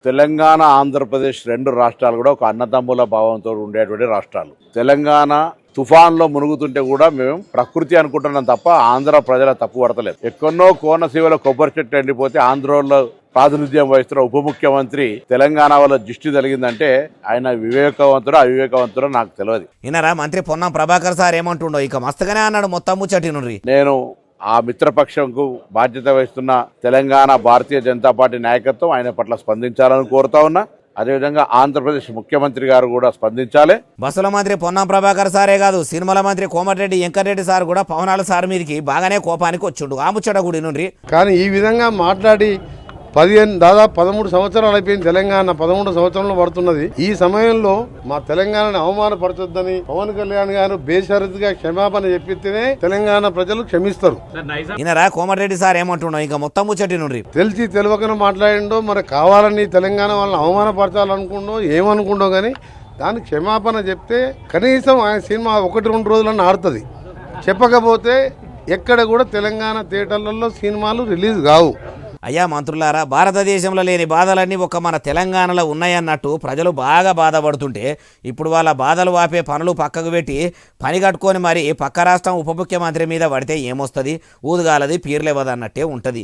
తెలంగాణ ఆంధ్రప్రదేశ్ రెండు రాష్ట్రాలు కూడా ఒక అన్నదమ్ముల భావంతో ఉండేటువంటి రాష్ట్రాలు. తెలంగాణ తుఫాన్లో మునుగుతుంటే కూడా మేము ప్రకృతి అనుకుంటున్నాం తప్ప ఆంధ్ర ప్రజల తప్పు పడతలేదు. ఎక్కడో కోనసీమలో కొబ్బరి చెట్టు ఎండిపోతే ఆంధ్రలో ప్రాతినిధ్యం వహిస్తున్న ఉప ముఖ్యమంత్రి తెలంగాణ వల్ల దృష్టి కలిగిందంటే ఆయన వివేకవంతుడు అవివేకవంతుడు నాకు తెలియదు. ఈయనరా మంత్రి పొన్నం ప్రభాకర్ సార్ ఏమంటుండో ఇక మస్తుగానే అన్నాడు మొత్తం ముచ్చటి నుండి. నేను ఆ మిత్రపక్షంకు బాధ్యత వహిస్తున్న తెలంగాణ భారతీయ జనతా పార్టీ నాయకత్వం ఆయన పట్ల స్పందించాలని కోరుతా ఉన్నా. అదేవిధంగా ఆంధ్రప్రదేశ్ ముఖ్యమంత్రి గారు కూడా స్పందించాలి. బస్సుల మంత్రి పొన్నం ప్రభాకర్ సారే కాదు, సినిమాల మంత్రి కోమటిరెడ్డి వెంకటరెడ్డి సార్ కూడా పవనాల సార్ మీదకి బాగానే కోపానికి వచ్చిండు ఆ ముచ్చట గుడి నుండి. కానీ ఈ విధంగా మాట్లాడి దాదాపు 13 సంవత్సరాలు అయిపోయింది. తెలంగాణ 13 సంవత్సరంలో పడుతున్నది. ఈ సమయంలో మా తెలంగాణను అవమానపరచొద్దని పవన్ కళ్యాణ్ గారు బేషరతుగా క్షమాపణ చెప్పితేనే తెలంగాణ ప్రజలు క్షమిస్తారు. ఈయనరా కోమటిరెడ్డి సార్ ఏమంటున్నావు ఇంకా మొత్తం ముచ్చటి నుండి. తెలిసి తెలియకనే మాట్లాడిండో మరి కావాలని తెలంగాణ వాళ్ళని అవమానపరచాలనుకుండో ఏమనుకుండో కానీ దానికి క్షమాపణ చెప్తే కనీసం ఆయన సినిమా 1-2 రోజులన్నా ఆడుతుంది. చెప్పకపోతే ఎక్కడ కూడా తెలంగాణ థియేటర్లలో సినిమాలు రిలీజ్ కావు. అయ్యా మంత్రులారా, భారతదేశంలో లేని బాధలన్నీ ఒక్క మన తెలంగాణలో ఉన్నాయన్నట్టు ప్రజలు బాగా బాధపడుతుంటే ఇప్పుడు వాళ్ళ బాధలు వాపే పనులు పక్కకు పెట్టి పని కట్టుకొని మరి పక్క రాష్ట్రం ఉప ముఖ్యమంత్రి మీద పడితే ఏమొస్తుంది? ఊదుగాలది పీర్లేవదన్నట్టే ఉంటుంది.